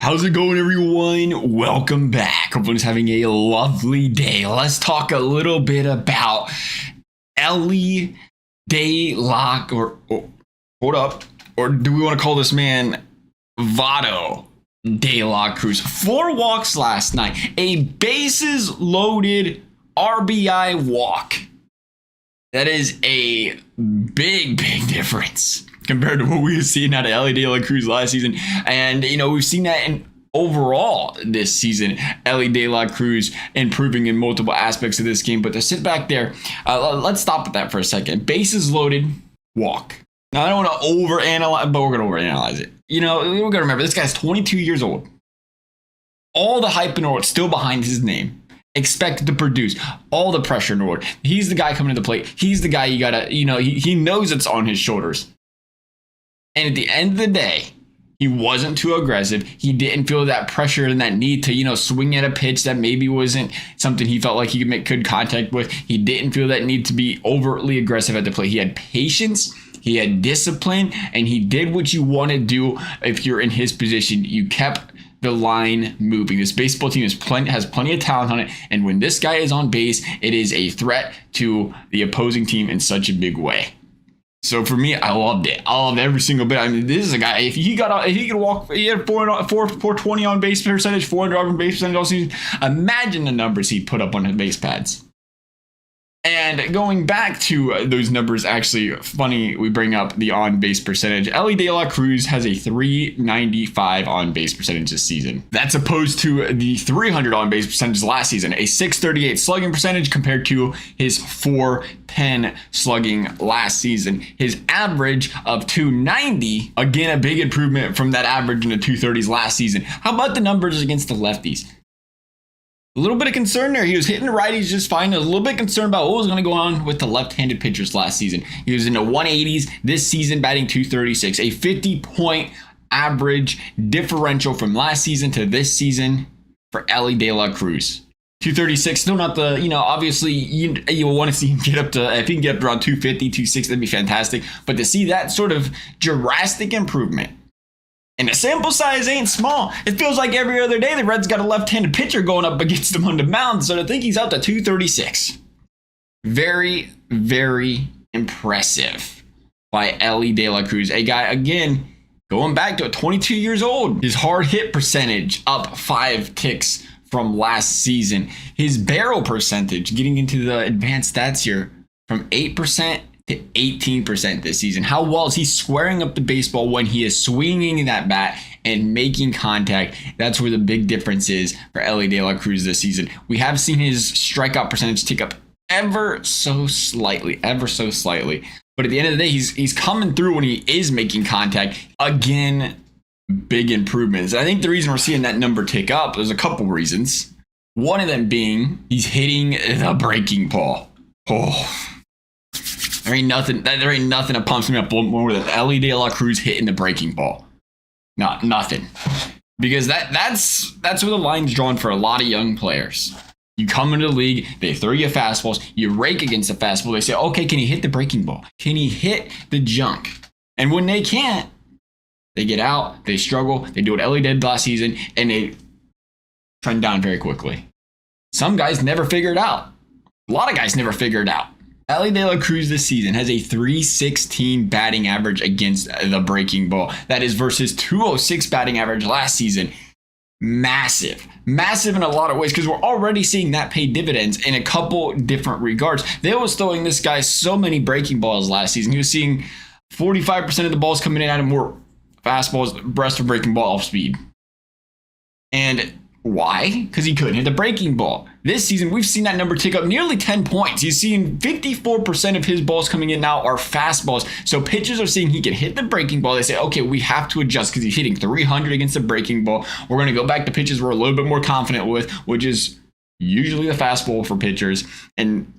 How's it going, everyone? Welcome back. Everyone's having a lovely day. Let's talk a little bit about Elly hold up. Or do we want to call this man Votto de la Cruz? 4 walks last night. A bases loaded RBI walk. That is a big difference compared to what we've seen out of Elly de la Cruz last season. And, we've seen that in overall this season. Elly de la Cruz improving in multiple aspects of this game. But to sit back there, let's stop at that for a second. Bases loaded, walk. Now, I don't want to overanalyze, but we're going to overanalyze it. We're going to remember, this guy's 22 years old. All the hype in the world still behind his name. Expected to produce, all the pressure in the world. He's the guy coming to the plate. He's the guy you gotta, he knows it's on his shoulders. And at the end of the day, he wasn't too aggressive. He didn't feel that pressure and that need to, swing at a pitch that maybe wasn't something he felt like he could make good contact with. He didn't feel that need to be overtly aggressive at the plate. He had patience, he had discipline, and he did what you want to do if you're in his position. You kept the line moving. This baseball team has plenty of talent on it, and when this guy is on base, it is a threat to the opposing team in such a big way. So for me, I loved it. I loved every single bit. I mean, this is a guy. If he could walk, he had 420 on base percentage, 400 on base percentage all season. Imagine the numbers he put up on his base pads. And going back to those numbers, actually funny we bring up the on-base percentage. Elly de la Cruz has a 395 on-base percentage this season. That's opposed to the 300 on-base percentage last season, a 638 slugging percentage compared to his 410 slugging last season. His average of 290, again, a big improvement from that average in the 230s last season. How about the numbers against the lefties? A little bit of concern there. He was hitting the righties just fine. I was a little bit concerned about what was going to go on with the left-handed pitchers last season. He was in the 180s this season, batting 236, a 50-point average differential from last season to this season for Elly de la Cruz. 236, still not the, obviously you'll want to see him get up to, if he can get up to around 250, 260, that'd be fantastic. But to see that sort of drastic improvement, and the sample size ain't small. It feels like every other day the Reds got a left-handed pitcher going up against him on the mound. So to think he's out to 236. Very, very impressive by Elly de la Cruz. A guy, again, going back to 22 years old. His hard hit percentage up 5 ticks from last season. His barrel percentage, getting into the advanced stats here, from 8% to 18% this season. How well is he squaring up the baseball when he is swinging that bat and making contact? That's where the big difference is for Elly de la Cruz this season. We have seen his strikeout percentage tick up ever so slightly. But at the end of the day, he's coming through when he is making contact. Again, big improvements. I think the reason we're seeing that number tick up, there's a couple reasons. One of them being he's hitting the breaking ball. There ain't nothing that pumps me up more than Elly de la Cruz hitting the breaking ball. Nothing. Because that's where the line's drawn for a lot of young players. You come into the league, they throw you fastballs, you rake against the fastball, they say, okay, can he hit the breaking ball? Can he hit the junk? And when they can't, they get out, they struggle, they do what Elly did last season, and they trend down very quickly. Some guys never figure it out. A lot of guys never figure it out. Elly de la Cruz this season has a 316 batting average against the breaking ball. That is versus 206 batting average last season. Massive in a lot of ways, because we're already seeing that pay dividends in a couple different regards. They was throwing this guy so many breaking balls last season. He was seeing 45% of the balls coming in at him were fastballs, the rest of breaking ball off speed. And why? Because he couldn't hit the breaking ball. This season, we've seen that number tick up nearly 10 points. He's seeing 54% of his balls coming in now are fastballs. So pitchers are seeing he can hit the breaking ball. They say, okay, we have to adjust because he's hitting 300 against the breaking ball. We're going to go back to pitches we're a little bit more confident with, which is usually the fastball for pitchers. And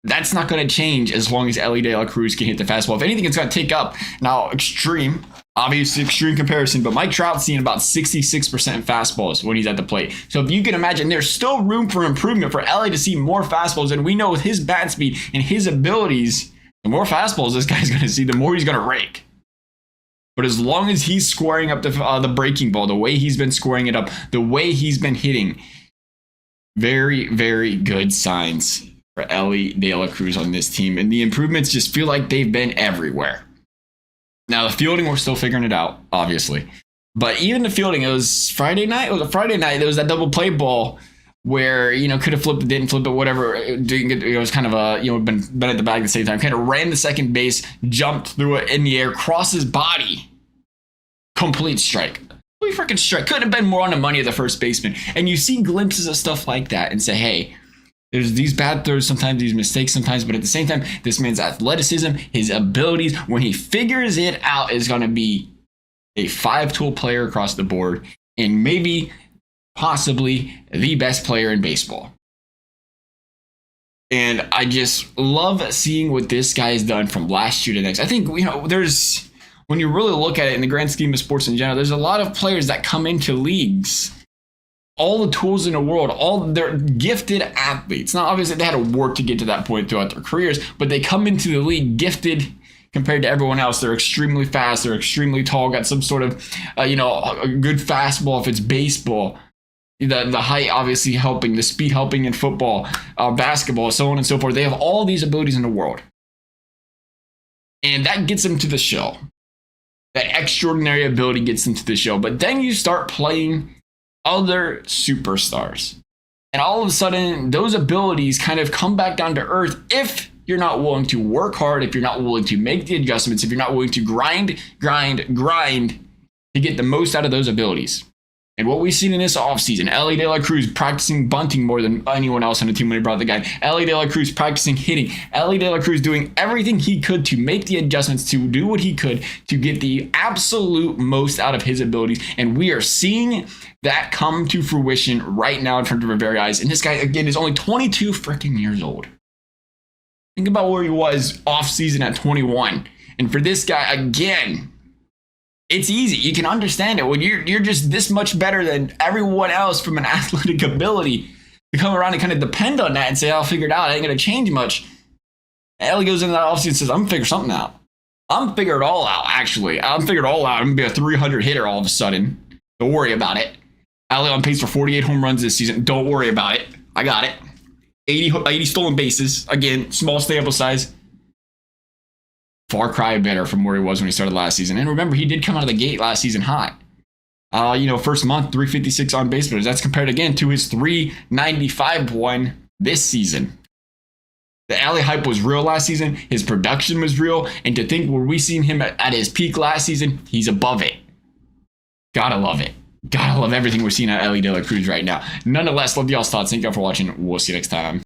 that's not going to change as long as Elly de la Cruz can hit the fastball. If anything, it's going to tick up. Now, obviously extreme comparison, but Mike Trout's seeing about 66% fastballs when he's at the plate. So if you can imagine, there's still room for improvement for Elly to see more fastballs. And we know with his bat speed and his abilities, the more fastballs this guy's going to see, the more he's going to rake. But as long as he's squaring up the breaking ball, the way he's been squaring it up, the way he's been hitting, very, very good signs for Elly De La Cruz on this team. And the improvements just feel like they've been everywhere. Now, the fielding, we're still figuring it out, obviously. But even the fielding, it was Friday night. It was a Friday night. There was that double play ball where, could have flipped it, didn't flip it, whatever. It was kind of been at the bag at the same time. Kind of ran the second base, jumped through it in the air, crossed his body. Complete strike. Complete freaking strike. Couldn't have been more on the money of the first baseman. And you see glimpses of stuff like that and say, hey, there's these bad throws sometimes, these mistakes sometimes, but at the same time, this man's athleticism, his abilities, when he figures it out, is going to be a 5-tool player across the board and maybe, possibly, the best player in baseball. And I just love seeing what this guy has done from last year to next. I think, there's, when you really look at it in the grand scheme of sports in general, there's a lot of players that come into leagues, all the tools in the world, they're gifted athletes. Now, obviously, they had to work to get to that point throughout their careers, but they come into the league gifted compared to everyone else. They're extremely fast, they're extremely tall, got some sort of, a good fastball if it's baseball. The height obviously helping, the speed helping in football, basketball, so on and so forth. They have all these abilities in the world. And that gets them to the show. That extraordinary ability gets them to the show. But then you start playing other superstars. And all of a sudden, those abilities kind of come back down to earth if you're not willing to work hard, if you're not willing to make the adjustments, if you're not willing to grind to get the most out of those abilities. And what we've seen in this offseason, Elly De La Cruz practicing bunting more than anyone else on the team when he brought the guy. Elly De La Cruz practicing hitting. Elly De La Cruz doing everything he could to make the adjustments, to do what he could to get the absolute most out of his abilities. And we are seeing that come to fruition right now in front of our very eyes. And this guy, again, is only 22 freaking years old. Think about where he was off-season at 21. And for this guy, again, it's easy. You can understand it when you're just this much better than everyone else from an athletic ability to come around and kind of depend on that and say, I'll figure it out. I ain't going to change much. Elly goes into that offseason and says, I'm going to figure something out. I'm going to figure it all out, actually. I'm going to figure it all out. I'm going to be a 300 hitter all of a sudden. Don't worry about it. Elly on pace for 48 home runs this season. Don't worry about it. I got it. 80 stolen bases. Again, small sample size. Far cry better from where he was when he started last season. And remember, he did come out of the gate last season hot. First month, 356 on base hitters. That's compared again to his 395 one this season. The Elly hype was real last season. His production was real. And to think where we seen him at his peak last season, he's above it. Gotta love it. Gotta love everything we're seeing at Elly De La Cruz right now. Nonetheless, love y'all's thoughts. Thank y'all for watching. We'll see you next time.